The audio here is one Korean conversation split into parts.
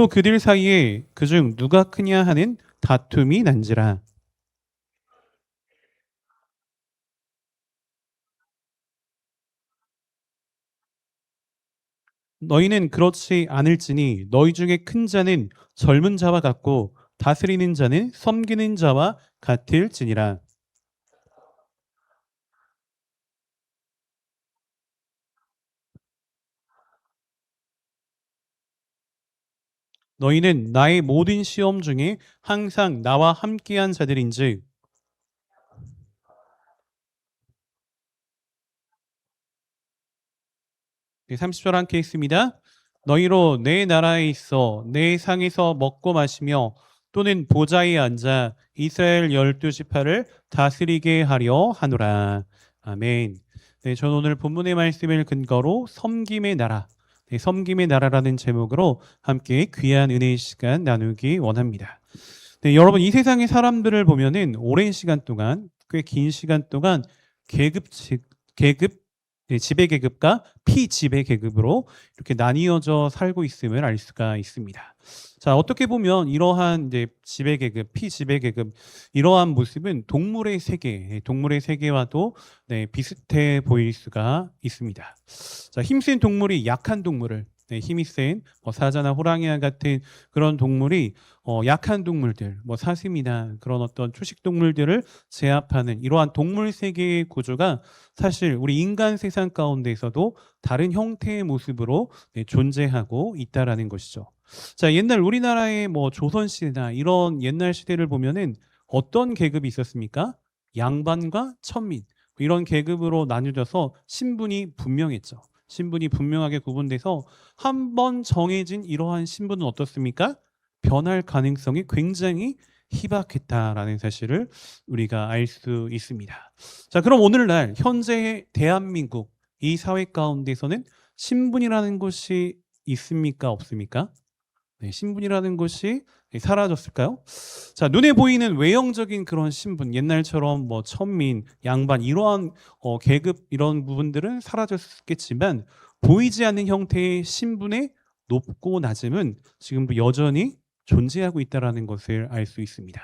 또 그들 사이에 그중 누가 크냐 하는 다툼이 난지라. 너희는 그렇지 않을지니 너희 중에 큰 자는 젊은 자와 같고 다스리는 자는 섬기는 자와 같을지니라. 너희는 나의 모든 시험 중에 항상 나와 함께한 자들인즉. 네, 30절 함께 있습니다. 너희로 내 나라에 있어 내 상에서 먹고 마시며 또는 보좌에 앉아 이스라엘 12지파를 다스리게 하려 하노라. 아멘. 네, 저는 오늘 본문의 말씀을 근거로 섬김의 나라, 네, 섬김의 나라라는 제목으로 함께 귀한 은혜의 시간 나누기 원합니다. 네, 여러분 이 세상의 사람들을 보면은 오랜 시간 동안, 꽤 긴 시간 동안 계급, 네, 지배 계급과 피지배 계급으로 이렇게 나뉘어져 살고 있음을 알 수가 있습니다. 자, 어떻게 보면 이러한 이제 지배 계급, 피지배 계급 이러한 모습은 동물의 세계, 동물의 세계와도 네, 비슷해 보일 수가 있습니다. 자, 힘센 동물이 약한 동물을, 네, 힘이 센 사자나 호랑이와 같은 그런 동물이 약한 동물들, 사슴이나 그런 어떤 초식 동물들을 제압하는 이러한 동물 세계의 구조가 사실 우리 인간 세상 가운데서도 다른 형태의 모습으로 네, 존재하고 있다라는 것이죠. 자, 옛날 우리나라의 조선 시대나 이런 옛날 시대를 보면은 어떤 계급이 있었습니까? 양반과 천민 이런 계급으로 나뉘어져서 신분이 분명했죠. 신분이 분명하게 구분돼서 한 번 정해진 이러한 신분은 어떻습니까? 변할 가능성이 굉장히 희박했다라는 사실을 우리가 알 수 있습니다. 자, 그럼 오늘날 현재의 대한민국 이 사회 가운데서는 신분이라는 것이 있습니까? 없습니까? 네, 신분이라는 것이 사라졌을까요? 자, 눈에 보이는 외형적인 그런 신분, 옛날처럼 천민, 양반 이러한 계급 이런 부분들은 사라졌겠지만 보이지 않는 형태의 신분의 높고 낮음은 지금도 여전히 존재하고 있다는 것을 알 수 있습니다.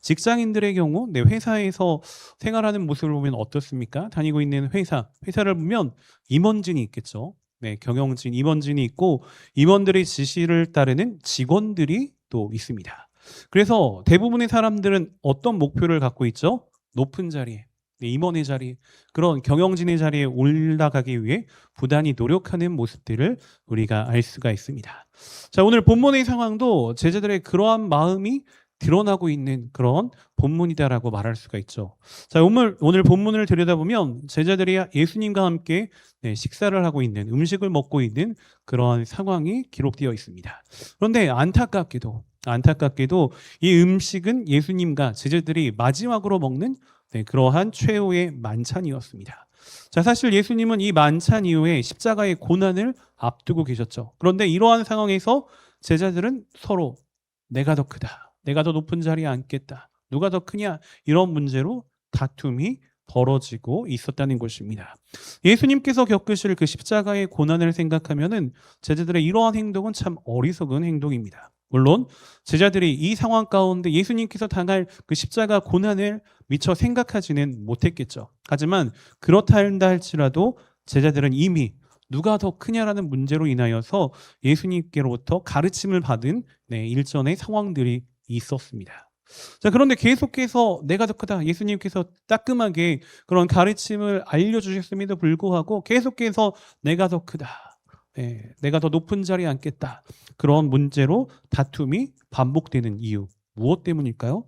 직장인들의 경우 내 회사에서 생활하는 모습을 보면 어떻습니까? 다니고 있는 회사를 보면 임원진이 있겠죠. 네, 경영진, 임원진이 있고 임원들의 지시를 따르는 직원들이 또 있습니다. 그래서 대부분의 사람들은 어떤 목표를 갖고 있죠? 높은 자리에, 네, 임원의 자리, 그런 경영진의 자리에 올라가기 위해 부단히 노력하는 모습들을 우리가 알 수가 있습니다. 자, 오늘 본문의 상황도 제자들의 그러한 마음이 드러나고 있는 그런 본문이다라고 말할 수가 있죠. 자, 오늘 본문을 들여다보면 제자들이 예수님과 함께 네, 식사를 하고 있는, 음식을 먹고 있는 그런 상황이 기록되어 있습니다. 그런데 안타깝게도 이 음식은 예수님과 제자들이 마지막으로 먹는 네, 그러한 최후의 만찬이었습니다. 자, 사실 예수님은 이 만찬 이후에 십자가의 고난을 앞두고 계셨죠. 그런데 이러한 상황에서 제자들은 서로 내가 더 크다. 내가 더 높은 자리에 앉겠다. 누가 더 크냐? 이런 문제로 다툼이 벌어지고 있었다는 것입니다. 예수님께서 겪으실 그 십자가의 고난을 생각하면은 제자들의 이러한 행동은 참 어리석은 행동입니다. 물론 제자들이 이 상황 가운데 예수님께서 당할 그 십자가 고난을 미처 생각하지는 못했겠죠. 하지만 그렇다 한다 할지라도 제자들은 이미 누가 더 크냐라는 문제로 인하여서 예수님께로부터 가르침을 받은 네, 일전의 상황들이 있었습니다. 자, 그런데 계속해서 내가 더 크다. 예수님께서 따끔하게 그런 가르침을 알려주셨음에도 불구하고 계속해서 내가 더 크다. 네, 내가 더 높은 자리에 앉겠다. 그런 문제로 다툼이 반복되는 이유. 무엇 때문일까요?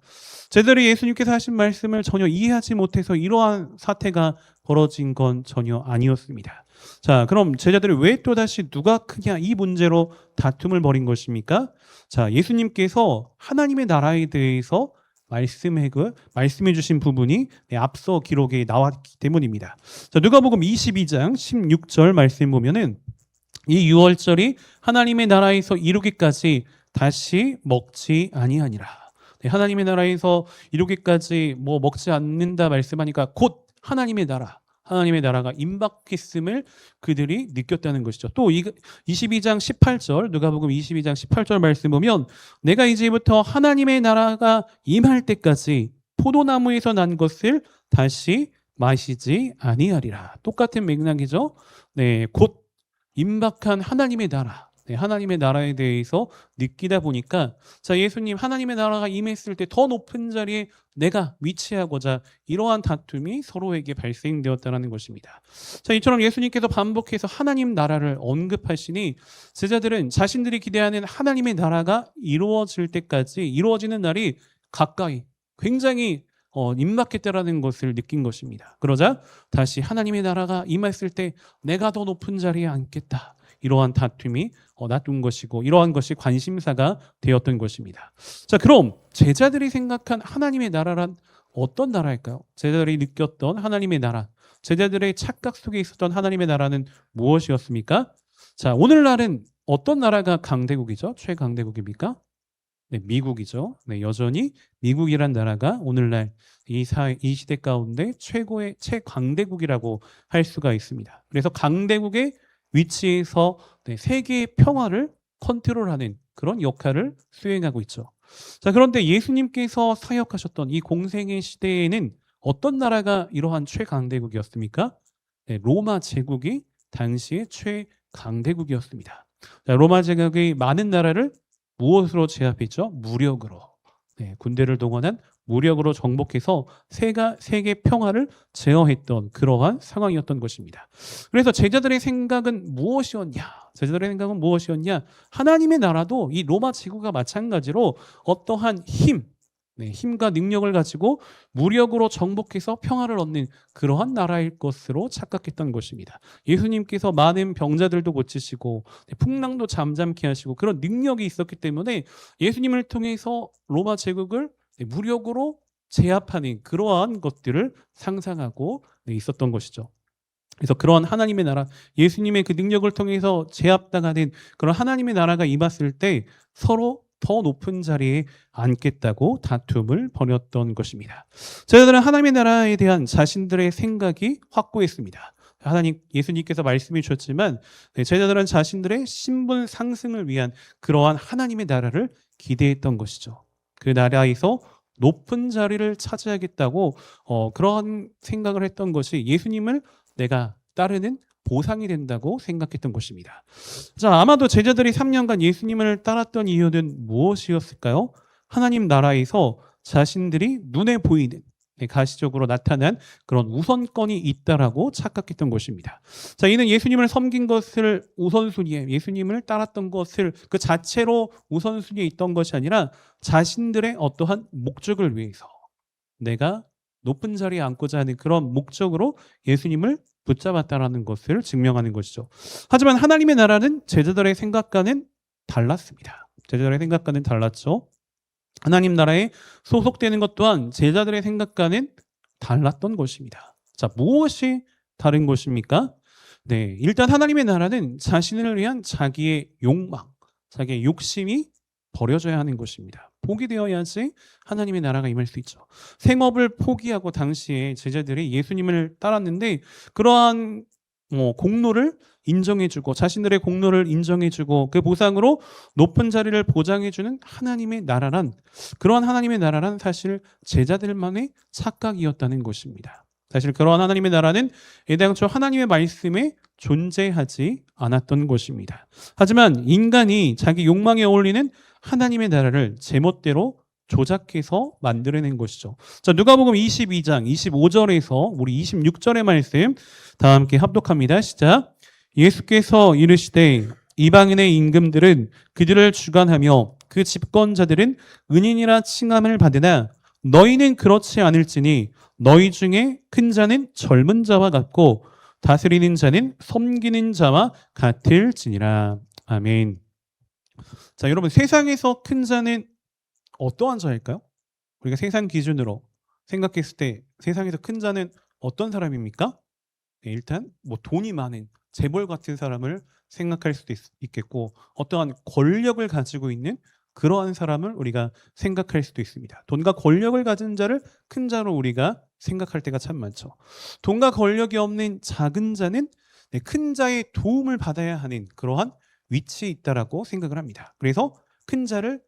제자들이 예수님께서 하신 말씀을 전혀 이해하지 못해서 이러한 사태가 벌어진 건 전혀 아니었습니다. 자, 그럼 제자들이 왜 또다시 누가 크냐 이 문제로 다툼을 벌인 것입니까? 자, 예수님께서 하나님의 나라에 대해서 말씀해 주신 부분이 앞서 기록에 나왔기 때문입니다. 자, 누가복음 22장 16절 말씀 보면은 이 유월절이 하나님의 나라에서 이루기까지 다시 먹지 아니하니라. 네, 하나님의 나라에서 이루기까지 먹지 않는다 말씀하니까 곧 하나님의 나라, 하나님의 나라가 임박했음을 그들이 느꼈다는 것이죠. 또 22장 18절, 누가복음 22장 18절 말씀 보면 내가 이제부터 하나님의 나라가 임할 때까지 포도나무에서 난 것을 다시 마시지 아니하리라. 똑같은 맥락이죠. 네, 곧 임박한 하나님의 나라. 네, 하나님의 나라에 대해서 느끼다 보니까 자, 예수님 하나님의 나라가 임했을 때 더 높은 자리에 내가 위치하고자 이러한 다툼이 서로에게 발생되었다는 것입니다. 자, 이처럼 예수님께서 반복해서 하나님 나라를 언급하시니 제자들은 자신들이 기대하는 하나님의 나라가 이루어질 때까지 이루어지는 날이 가까이 굉장히 임박했다라는 것을 느낀 것입니다. 그러자 다시 하나님의 나라가 임했을 때 내가 더 높은 자리에 앉겠다. 이러한 다툼이 놔둔 것이고 이러한 것이 관심사가 되었던 것입니다. 자, 그럼 제자들이 생각한 하나님의 나라란 어떤 나라일까요? 제자들이 느꼈던 하나님의 나라, 제자들의 착각 속에 있었던 하나님의 나라는 무엇이었습니까? 자, 오늘날은 어떤 나라가 강대국이죠? 최강대국입니까? 네, 미국이죠. 네, 여전히 미국이란 나라가 오늘날 이 시대 가운데 최고의 최강대국이라고 할 수가 있습니다. 그래서 강대국의 위치에서 네, 세계의 평화를 컨트롤하는 그런 역할을 수행하고 있죠. 자, 그런데 예수님께서 사역하셨던 이 공생의 시대에는 어떤 나라가 이러한 최강대국이었습니까? 네, 로마 제국이 당시의 최강대국이었습니다. 자, 로마 제국이 많은 나라를 무엇으로 제압했죠? 무력으로. 네, 군대를 동원한 무력으로 정복해서 세계 평화를 제어했던 그러한 상황이었던 것입니다. 그래서 제자들의 생각은 무엇이었냐? 제자들의 생각은 무엇이었냐? 하나님의 나라도 이 로마 제국과 마찬가지로 어떠한 힘과 능력을 가지고 무력으로 정복해서 평화를 얻는 그러한 나라일 것으로 착각했던 것입니다. 예수님께서 많은 병자들도 고치시고 풍랑도 잠잠케 하시고 그런 능력이 있었기 때문에 예수님을 통해서 로마 제국을 무력으로 제압하는 그러한 것들을 상상하고 있었던 것이죠. 그래서 그러한 하나님의 나라, 예수님의 그 능력을 통해서 제압당하는 그런 하나님의 나라가 임했을 때 서로 더 높은 자리에 앉겠다고 다툼을 벌였던 것입니다. 제자들은 하나님의 나라에 대한 자신들의 생각이 확고했습니다. 예수님께서 말씀해 주셨지만 제자들은 자신들의 신분 상승을 위한 그러한 하나님의 나라를 기대했던 것이죠. 그 나라에서 높은 자리를 차지하겠다고 그러한 생각을 했던 것이 예수님을 내가 따르는 보상이 된다고 생각했던 것입니다. 자, 아마도 제자들이 3년간 예수님을 따랐던 이유는 무엇이었을까요? 하나님 나라에서 자신들이 눈에 보이는 가시적으로 나타난 그런 우선권이 있다라고 착각했던 것입니다. 자, 이는 예수님을 섬긴 것을 우선순위에 예수님을 따랐던 것을 그 자체로 우선순위에 있던 것이 아니라 자신들의 어떠한 목적을 위해서 내가 높은 자리에 앉고자 하는 그런 목적으로 예수님을 붙잡았다라는 것을 증명하는 것이죠. 하지만 하나님의 나라는 제자들의 생각과는 달랐습니다. 제자들의 생각과는 달랐죠. 하나님 나라에 소속되는 것 또한 제자들의 생각과는 달랐던 것입니다. 자, 무엇이 다른 것입니까? 네, 일단 하나님의 나라는 자신을 위한 자기의 욕망, 자기의 욕심이 버려져야 하는 것입니다. 포기되어야지 하나님의 나라가 임할 수 있죠. 생업을 포기하고 당시에 제자들이 예수님을 따랐는데 그러한 공로를 인정해주고 자신들의 공로를 인정해주고 그 보상으로 높은 자리를 보장해주는 하나님의 나라란 그러한 하나님의 나라란 사실 제자들만의 착각이었다는 것입니다. 사실 그러한 하나님의 나라는 애당초 하나님의 말씀에 존재하지 않았던 것입니다. 하지만 인간이 자기 욕망에 어울리는 하나님의 나라를 제멋대로 조작해서 만들어낸 것이죠. 자, 누가복음 22장 25절에서 우리 26절의 말씀 다 함께 합독합니다. 시작. 예수께서 이르시되 이방인의 임금들은 그들을 주관하며 그 집권자들은 은인이라 칭함을 받으나 너희는 그렇지 않을지니 너희 중에 큰 자는 젊은 자와 같고 다스리는 자는 섬기는 자와 같을지니라. 아멘. 자, 여러분 세상에서 큰 자는 어떠한 자일까요? 우리가 세상 기준으로 생각했을 때 세상에서 큰 자는 어떤 사람입니까? 네, 일단 돈이 많은 재벌 같은 사람을 생각할 수도 있겠고 어떠한 권력을 가지고 있는 그러한 사람을 우리가 생각할 수도 있습니다. 돈과 권력을 가진 자를 큰 자로 우리가 생각할 때가 참 많죠. 돈과 권력이 없는 작은 자는 큰 자의 도움을 받아야 하는 그러한 위치에 있다라고 생각을 합니다. 그래서 큰 자를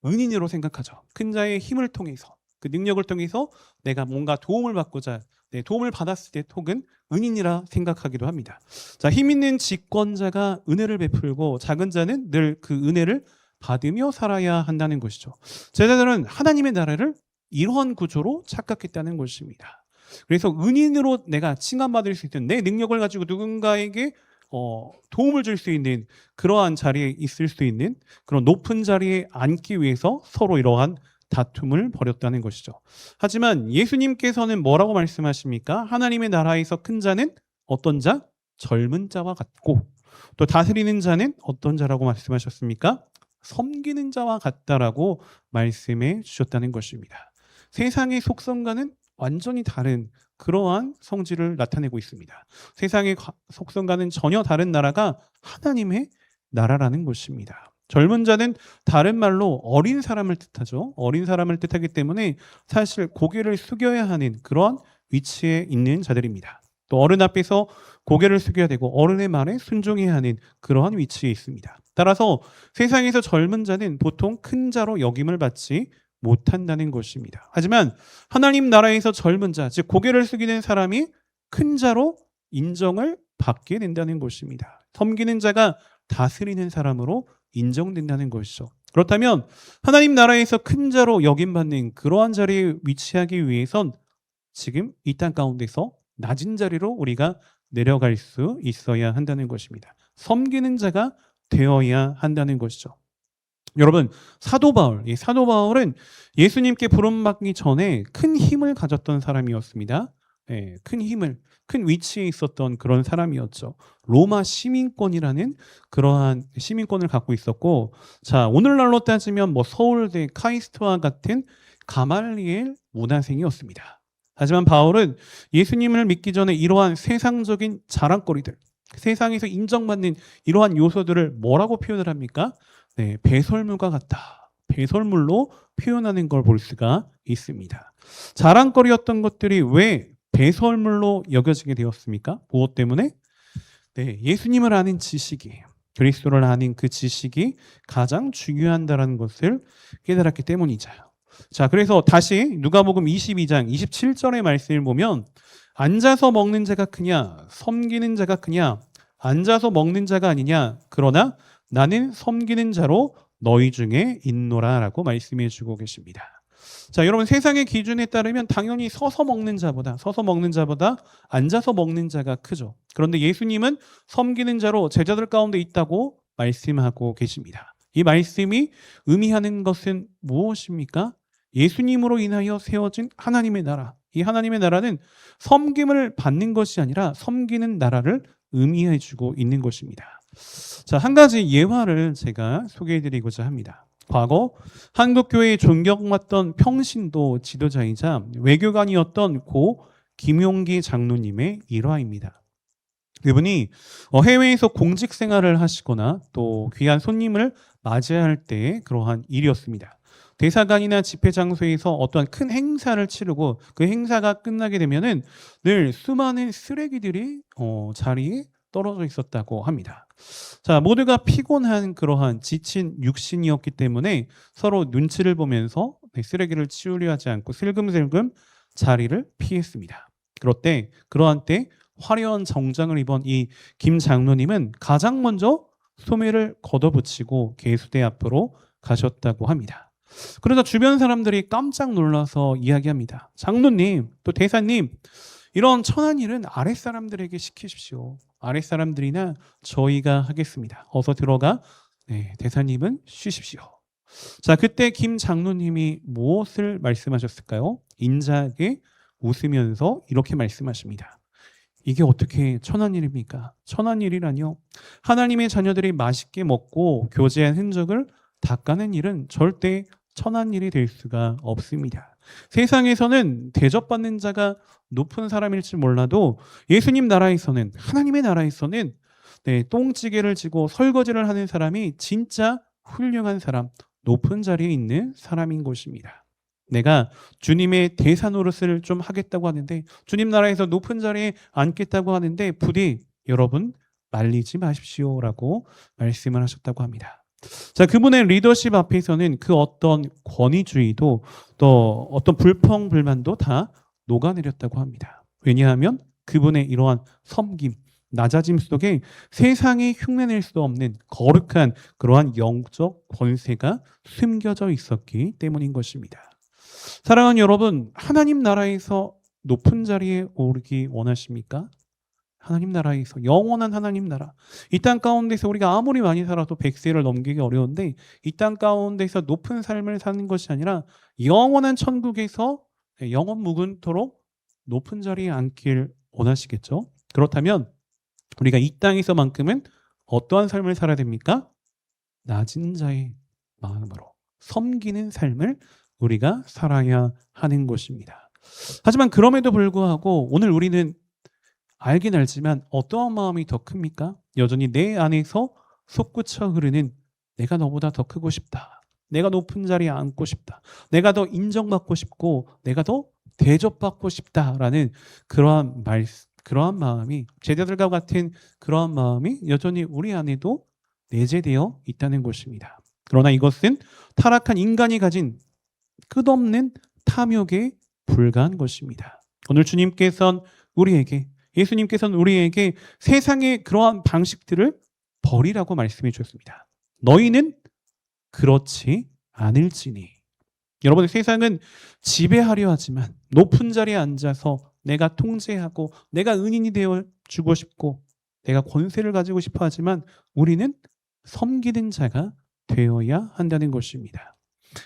은인으로 생각하죠. 큰 자의 힘을 통해서 그 능력을 통해서 내가 뭔가 도움을 받고자 도움을 받았을 때 혹은 은인이라 생각하기도 합니다. 자, 힘 있는 집권자가 은혜를 베풀고 작은 자는 늘 그 은혜를 받으며 살아야 한다는 것이죠. 제자들은 하나님의 나라를 이러한 구조로 착각했다는 것입니다. 그래서 은인으로 내가 칭함받을 수 있는 내 능력을 가지고 누군가에게 도움을 줄 수 있는 그러한 자리에 있을 수 있는 그런 높은 자리에 앉기 위해서 서로 이러한 다툼을 벌였다는 것이죠. 하지만 예수님께서는 뭐라고 말씀하십니까? 하나님의 나라에서 큰 자는 어떤 자? 젊은 자와 같고 또 다스리는 자는 어떤 자라고 말씀하셨습니까? 섬기는 자와 같다라고 말씀해 주셨다는 것입니다. 세상의 속성과는 완전히 다른 그러한 성질을 나타내고 있습니다. 세상의 속성과는 전혀 다른 나라가 하나님의 나라라는 것입니다. 젊은 자는 다른 말로 어린 사람을 뜻하죠. 어린 사람을 뜻하기 때문에 사실 고개를 숙여야 하는 그러한 위치에 있는 자들입니다. 또 어른 앞에서 고개를 숙여야 되고 어른의 말에 순종해야 하는 그러한 위치에 있습니다. 따라서 세상에서 젊은 자는 보통 큰 자로 여김을 받지 못한다는 것입니다. 하지만 하나님 나라에서 젊은 자, 즉 고개를 숙이는 사람이 큰 자로 인정을 받게 된다는 것입니다. 섬기는 자가 다스리는 사람으로 인정된다는 것이죠. 그렇다면 하나님 나라에서 큰 자로 여김받는 그러한 자리에 위치하기 위해선 지금 이 땅 가운데서 낮은 자리로 우리가 내려갈 수 있어야 한다는 것입니다. 섬기는 자가 되어야 한다는 것이죠. 여러분, 사도 바울, 이 사도 바울은 예수님께 부름받기 전에 큰 힘을 가졌던 사람이었습니다. 큰 위치에 있었던 그런 사람이었죠. 로마 시민권이라는 그러한 시민권을 갖고 있었고, 자, 오늘날로 따지면 뭐 서울대 카이스트와 같은 가말리엘 문화생이었습니다. 하지만 바울은 예수님을 믿기 전에 이러한 세상적인 자랑거리들, 세상에서 인정받는 이러한 요소들을 뭐라고 표현을 합니까? 배설물과 같다. 배설물로 표현하는 걸 볼 수가 있습니다. 자랑거리였던 것들이 왜 배설물로 여겨지게 되었습니까? 무엇 때문에? 예수님을 아는 지식이, 그리스도를 아는 그 지식이 가장 중요한다는 것을 깨달았기 때문이죠. 자, 그래서 다시 누가복음 22장 27절의 말씀을 보면 앉아서 먹는 자가 크냐, 섬기는 자가 크냐, 앉아서 먹는 자가 아니냐, 그러나 나는 섬기는 자로 너희 중에 있노라라고 말씀해 주고 계십니다. 자, 여러분 세상의 기준에 따르면 당연히 서서 먹는 자보다 앉아서 먹는 자가 크죠. 그런데 예수님은 섬기는 자로 제자들 가운데 있다고 말씀하고 계십니다. 이 말씀이 의미하는 것은 무엇입니까? 예수님으로 인하여 세워진 하나님의 나라. 이 하나님의 나라는 섬김을 받는 것이 아니라 섬기는 나라를 의미해 주고 있는 것입니다. 자, 한 가지 예화를 제가 소개해 드리고자 합니다. 과거 한국교회에 존경받던 평신도 지도자이자 외교관이었던 고 김용기 장로님의 일화입니다. 이분이 해외에서 공직 생활을 하시거나 또 귀한 손님을 맞이할 때 그러한 일이었습니다. 대사관이나 집회 장소에서 어떠한 큰 행사를 치르고 그 행사가 끝나게 되면은 늘 수많은 쓰레기들이 자리에 떨어져 있었다고 합니다. 자, 모두가 피곤한 그러한 지친 육신이었기 때문에 서로 눈치를 보면서 쓰레기를 치우려 하지 않고 슬금슬금 자리를 피했습니다. 그러한 때 화려한 정장을 입은 이 김 장로님은 가장 먼저 소매를 걷어붙이고 개수대 앞으로 가셨다고 합니다. 그러자 주변 사람들이 깜짝 놀라서 이야기합니다. 장로님, 또 대사님, 이런 천한 일은 아랫사람들에게 시키십시오. 아랫사람들이나 저희가 하겠습니다. 어서 들어가 대사님은 쉬십시오. 자, 그때 김 장로님이 무엇을 말씀하셨을까요? 인자하게 웃으면서 이렇게 말씀하십니다. 이게 어떻게 천한 일입니까? 천한 일이라뇨. 하나님의 자녀들이 맛있게 먹고 교제한 흔적을 닦아낸 일은 절대 천한 일이 될 수가 없습니다. 세상에서는 대접받는 자가 높은 사람일지 몰라도 예수님 나라에서는, 하나님의 나라에서는 똥찌개를 지고 설거지를 하는 사람이 진짜 훌륭한 사람, 높은 자리에 있는 사람인 것입니다. 내가 주님의 대사 노릇을 좀 하겠다고 하는데 주님 나라에서 높은 자리에 앉겠다고 하는데 부디 여러분 말리지 마십시오라고 말씀을 하셨다고 합니다. 자, 그분의 리더십 앞에서는 그 어떤 권위주의도 또 어떤 불평불만도 다 녹아내렸다고 합니다. 왜냐하면 그분의 이러한 섬김, 낮아짐 속에 세상이 흉내낼 수 없는 거룩한 그러한 영적 권세가 숨겨져 있었기 때문인 것입니다. 사랑하는 여러분, 하나님 나라에서 높은 자리에 오르기 원하십니까? 하나님 나라에서 영원한 하나님 나라. 이 땅 가운데서 우리가 아무리 많이 살아도 100세를 넘기기 어려운데 이 땅 가운데서 높은 삶을 사는 것이 아니라 영원한 천국에서 영원 무궁토록 높은 자리에 앉길 원하시겠죠? 그렇다면 우리가 이 땅에서만큼은 어떠한 삶을 살아야 됩니까? 낮은 자의 마음으로 섬기는 삶을 우리가 살아야 하는 것입니다. 하지만 그럼에도 불구하고 오늘 우리는 알긴 알지만 어떠한 마음이 더 큽니까? 여전히 내 안에서 솟구쳐 흐르는 내가 너보다 더 크고 싶다. 내가 높은 자리에 앉고 싶다. 내가 더 인정받고 싶고 내가 더 대접받고 싶다라는 그러한 마음이 제자들과 같은 그러한 마음이 여전히 우리 안에도 내재되어 있다는 것입니다. 그러나 이것은 타락한 인간이 가진 끝없는 탐욕에 불과한 것입니다. 오늘 예수님께서는 우리에게 세상의 그러한 방식들을 버리라고 말씀해 주셨습니다. 너희는 그렇지 않을지니. 여러분, 세상은 지배하려 하지만 높은 자리에 앉아서 내가 통제하고 내가 은인이 되어 주고 싶고 내가 권세를 가지고 싶어 하지만 우리는 섬기는 자가 되어야 한다는 것입니다.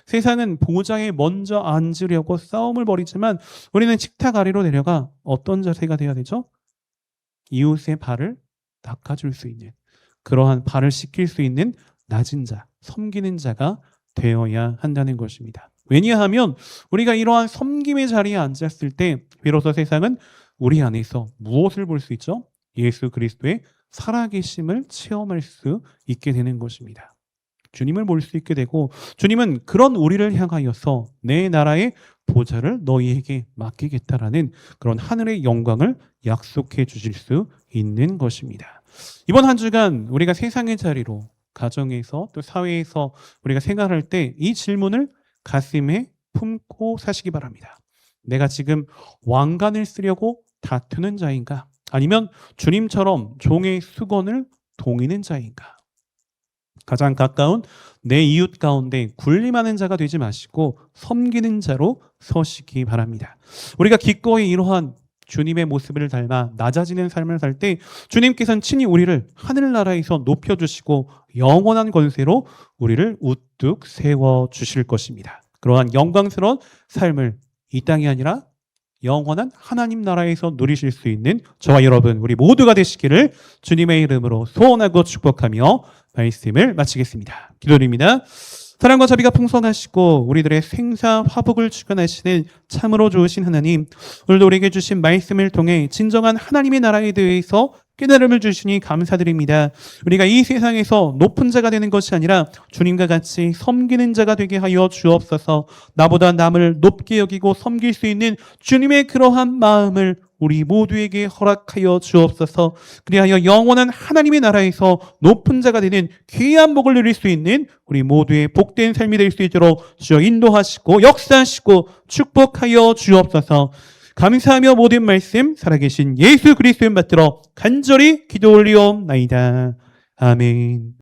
세상은 보좌에 먼저 앉으려고 싸움을 벌이지만 우리는 식탁 아래로 내려가 어떤 자세가 되어야 되죠? 이웃의 발을 닦아줄 수 있는 그러한 발을 씻길 수 있는 낮은 자, 섬기는 자가 되어야 한다는 것입니다. 왜냐하면 우리가 이러한 섬김의 자리에 앉았을 때 비로소 세상은 우리 안에서 무엇을 볼 수 있죠? 예수 그리스도의 살아계심을 체험할 수 있게 되는 것입니다. 주님을 볼 수 있게 되고 주님은 그런 우리를 향하여서 내 나라의 보좌를 너희에게 맡기겠다라는 그런 하늘의 영광을 약속해 주실 수 있는 것입니다. 이번 한 주간 우리가 세상의 자리로 가정에서 또 사회에서 우리가 생활할 때 이 질문을 가슴에 품고 사시기 바랍니다. 내가 지금 왕관을 쓰려고 다투는 자인가? 아니면 주님처럼 종의 수건을 동이는 자인가? 가장 가까운 내 이웃 가운데 군림하는 자가 되지 마시고 섬기는 자로 서시기 바랍니다. 우리가 기꺼이 이러한 주님의 모습을 닮아 낮아지는 삶을 살 때 주님께서는 친히 우리를 하늘나라에서 높여주시고 영원한 권세로 우리를 우뚝 세워주실 것입니다. 그러한 영광스러운 삶을 이 땅이 아니라 영원한 하나님 나라에서 누리실 수 있는 저와 여러분 우리 모두가 되시기를 주님의 이름으로 소원하고 축복하며 말씀을 마치겠습니다. 기도드립니다. 사랑과 자비가 풍성하시고 우리들의 생사 화복을 주관하시는 참으로 좋으신 하나님, 오늘도 우리에게 주신 말씀을 통해 진정한 하나님의 나라에 대해서 깨달음을 주시니 감사드립니다. 우리가 이 세상에서 높은 자가 되는 것이 아니라 주님과 같이 섬기는 자가 되게 하여 주옵소서. 나보다 남을 높게 여기고 섬길 수 있는 주님의 그러한 마음을 우리 모두에게 허락하여 주옵소서. 그리하여 영원한 하나님의 나라에서 높은 자가 되는 귀한 복을 누릴 수 있는 우리 모두의 복된 삶이 될 수 있도록 주여 인도하시고 역사하시고 축복하여 주옵소서. 감사하며 모든 말씀 살아계신 예수 그리스도의 받들어 간절히 기도 올리옵나이다. 아멘.